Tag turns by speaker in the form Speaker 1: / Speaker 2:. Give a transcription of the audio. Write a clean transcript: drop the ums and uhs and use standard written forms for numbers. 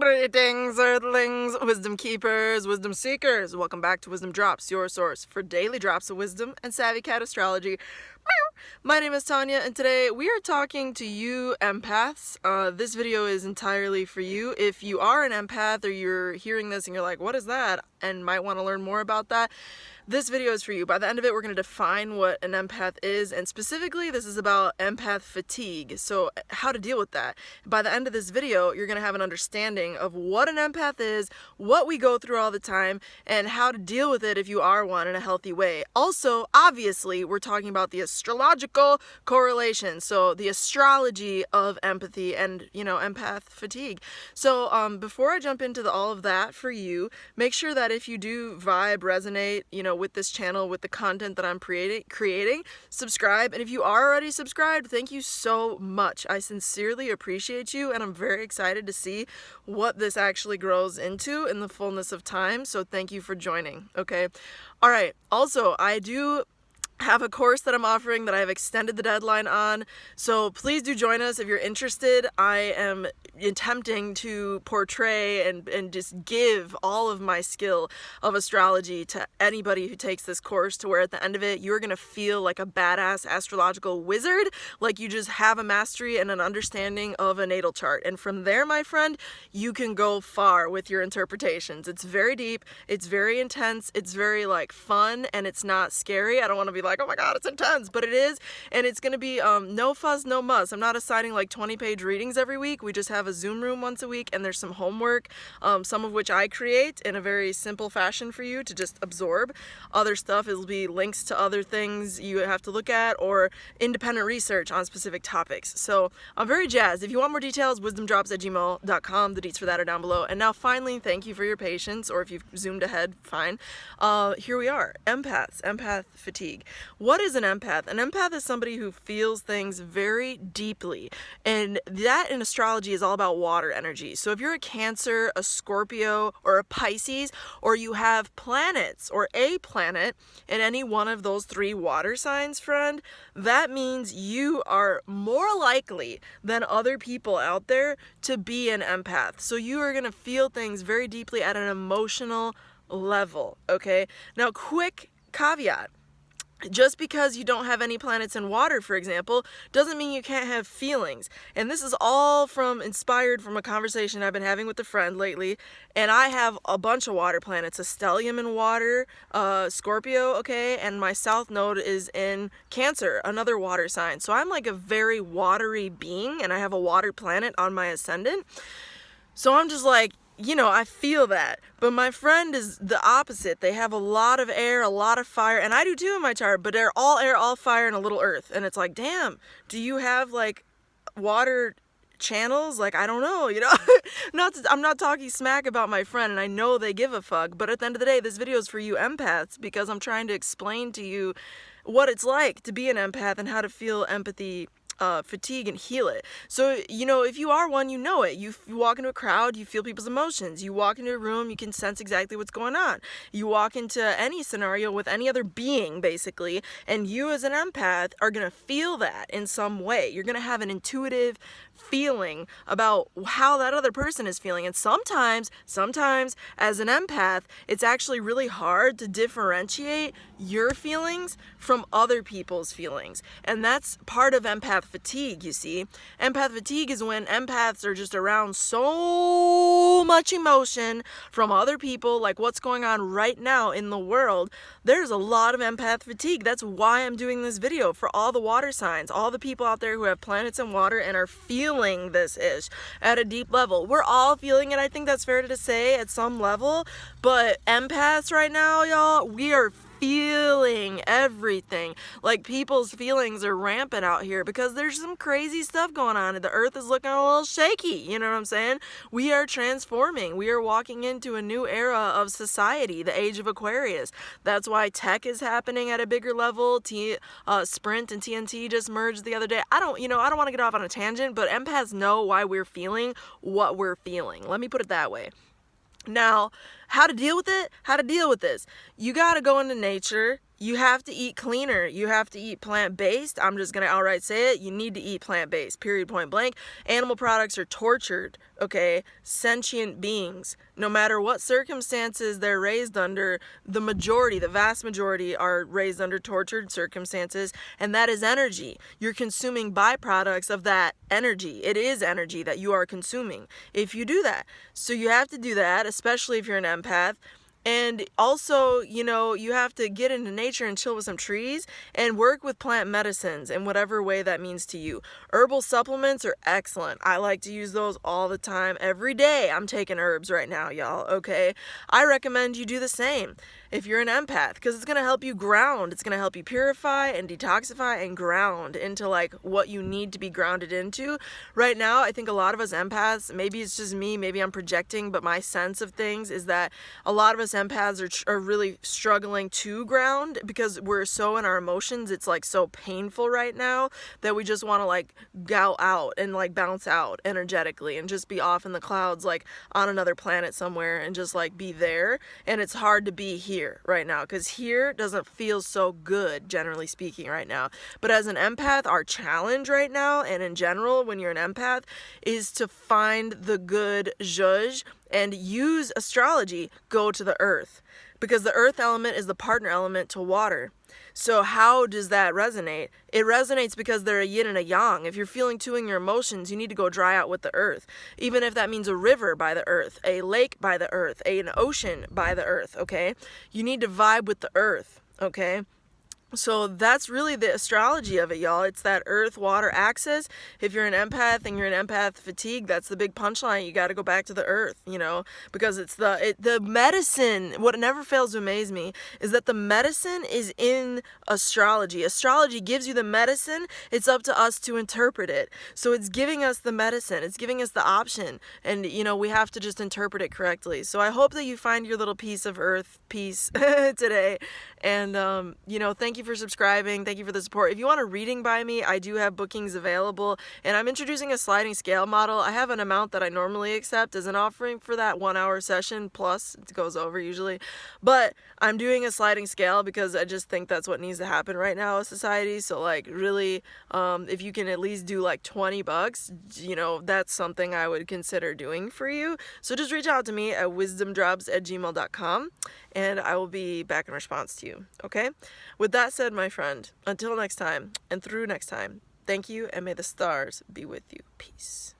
Speaker 1: Greetings, Earthlings, wisdom keepers, wisdom seekers. Welcome back to WizdomDropz, your source for daily drops of wisdom and savvy cat astrology. My name is Tonya, and today we are talking to you empaths. This video is entirely for you. If you are an empath or you're hearing this and you're like, what is that? And might want to learn more about that, this video is for you. By the end of it, we're going to define what an empath is, and specifically this is about empath fatigue, so how to deal with that. By the end of this video, you're going to have an understanding of what an empath is, what we go through all the time, and how to deal with it if you are one in a healthy way. Also, obviously, we're talking about the astrological correlation, so the astrology of empathy and, empath fatigue. So before I jump into all of that for you, make sure that if you do vibe, resonate, with this channel, with the content that I'm creating, subscribe. And if you are already subscribed, thank you so much. I sincerely appreciate you, and I'm very excited to see what this actually grows into in the fullness of time. So thank you for joining. Okay. All right. Also, I do have a course that I'm offering that I've extended the deadline on, so please do join us if you're interested. I am attempting to portray and just give all of my skill of astrology to anybody who takes this course, to where at the end of it you're gonna feel like a badass astrological wizard, like you just have a mastery and an understanding of a natal chart, and from there, my friend, you can go far with your interpretations. It's very deep, it's very intense, it's very fun, and it's not scary. I don't want to be like, oh my god, it's intense, but it is, and it's gonna be no fuss, no muss. I'm not assigning 20-page readings every week. We just have a Zoom room once a week, and there's some homework, some of which I create in a very simple fashion for you to just absorb. Other stuff will be links to other things you have to look at, or independent research on specific topics. So I'm very jazzed. If you want more details, WizdomDropz@gmail.com. The deets for that are down below. And now finally, thank you for your patience, or if you've zoomed ahead, fine. Here we are, empaths, empath fatigue. What is an empath? An empath is somebody who feels things very deeply, and that in astrology is all about water energy. So if you're a Cancer, a Scorpio, or a Pisces, or you have planets or a planet in any one of those three water signs, friend, that means you are more likely than other people out there to be an empath. So you are going to feel things very deeply at an emotional level, okay? Now, quick caveat. Just because you don't have any planets in water, for example, doesn't mean you can't have feelings. And this is all inspired from a conversation I've been having with a friend lately. And I have a bunch of water planets, a stellium in water, Scorpio, okay, and my south node is in Cancer, another water sign. So I'm like a very watery being, and I have a water planet on my ascendant. So I'm just like, I feel that. But my friend is the opposite. They have a lot of air, a lot of fire, and I do too in my chart, but they're all air, all fire, and a little earth. And it's like, damn, do you have water channels? I don't know, I'm not talking smack about my friend, and I know they give a fuck, but at the end of the day, this video is for you empaths, because I'm trying to explain to you what it's like to be an empath and how to feel empathy fatigue and heal it. So, if you are one, you know it. You walk into a crowd, you feel people's emotions. You walk into a room, you can sense exactly what's going on. You walk into any scenario with any other being, basically, and you as an empath are going to feel that in some way. You're going to have an intuitive feeling about how that other person is feeling. And sometimes as an empath, it's actually really hard to differentiate your feelings from other people's feelings. And that's part of empath fatigue, you see. Empath fatigue is when empaths are just around so much emotion from other people, like what's going on right now in the world. There's a lot of empath fatigue. That's why I'm doing this video, for all the water signs, all the people out there who have planets in water and are feeling this ish at a deep level. We're all feeling it. I think that's fair to say at some level, but empaths right now, y'all, we are feeling everything. People's feelings are rampant out here because there's some crazy stuff going on. The earth is looking a little shaky, you know what I'm saying? We are transforming. We are walking into a new era of society, the age of Aquarius. That's why tech is happening at a bigger level. Sprint and TNT just merged the other day. I don't want to get off on a tangent, but empaths know why we're feeling what we're feeling. Let me put it that way. Now, how to deal with it? How to deal with this? You got to go into nature. You have to eat cleaner. You have to eat plant-based. I'm just going to outright say it. You need to eat plant-based, period, point blank. Animal products are tortured, okay? Sentient beings. No matter what circumstances they're raised under, the majority, the vast majority are raised under tortured circumstances, and that is energy. You're consuming byproducts of that energy. It is energy that you are consuming if you do that. So you have to do that, especially if you're an empath. And also, you know, you have to get into nature and chill with some trees and work with plant medicines in whatever way that means to you. Herbal supplements are excellent. I like to use those all the time. Every day I'm taking herbs right now, y'all, okay? I recommend you do the same if you're an empath, because it's going to help you ground. It's going to help you purify and detoxify and ground into like what you need to be grounded into. Right now, I think a lot of us empaths, maybe it's just me, maybe I'm projecting, but my sense of things is that a lot of us empaths are really struggling to ground because we're so in our emotions. It's like so painful right now that we just want to like go out and like bounce out energetically and just be off in the clouds, like on another planet somewhere, and just like be there. And it's hard to be here right now because here doesn't feel so good, generally speaking, right now. But as an empath, our challenge right now, and in general when you're an empath, is to find the good zhuzh and use astrology. Go to the earth, because the earth element is the partner element to water. So how does that resonate? It resonates because they're a yin and a yang. If you're feeling two in your emotions, you need to go dry out with the earth. Even if that means a river by the earth, a lake by the earth, an ocean by the earth, okay? You need to vibe with the earth, okay? So that's really the astrology of it, y'all. It's that earth-water axis. If you're an empath and you're an empath fatigue, that's the big punchline. You got to go back to the earth, you know, because it's the medicine. What never fails to amaze me is that the medicine is in astrology. Astrology gives you the medicine. It's up to us to interpret it. So it's giving us the medicine. It's giving us the option. And, you know, we have to just interpret it correctly. So I hope that you find your little piece of earth peace today. And, you know, thank you for subscribing. Thank you for the support. If you want a reading by me, I do have bookings available, and I'm introducing a sliding scale model. I have an amount that I normally accept as an offering for that 1 hour session, plus it goes over usually, but I'm doing a sliding scale because I just think that's what needs to happen right now in society. So like really, if you can at least do like $20, you know, that's something I would consider doing for you. So just reach out to me at WizdomDropz@gmail.com and I will be back in response to you. Okay? With that said, my friend, until next time and through next time, thank you, and may the stars be with you. Peace.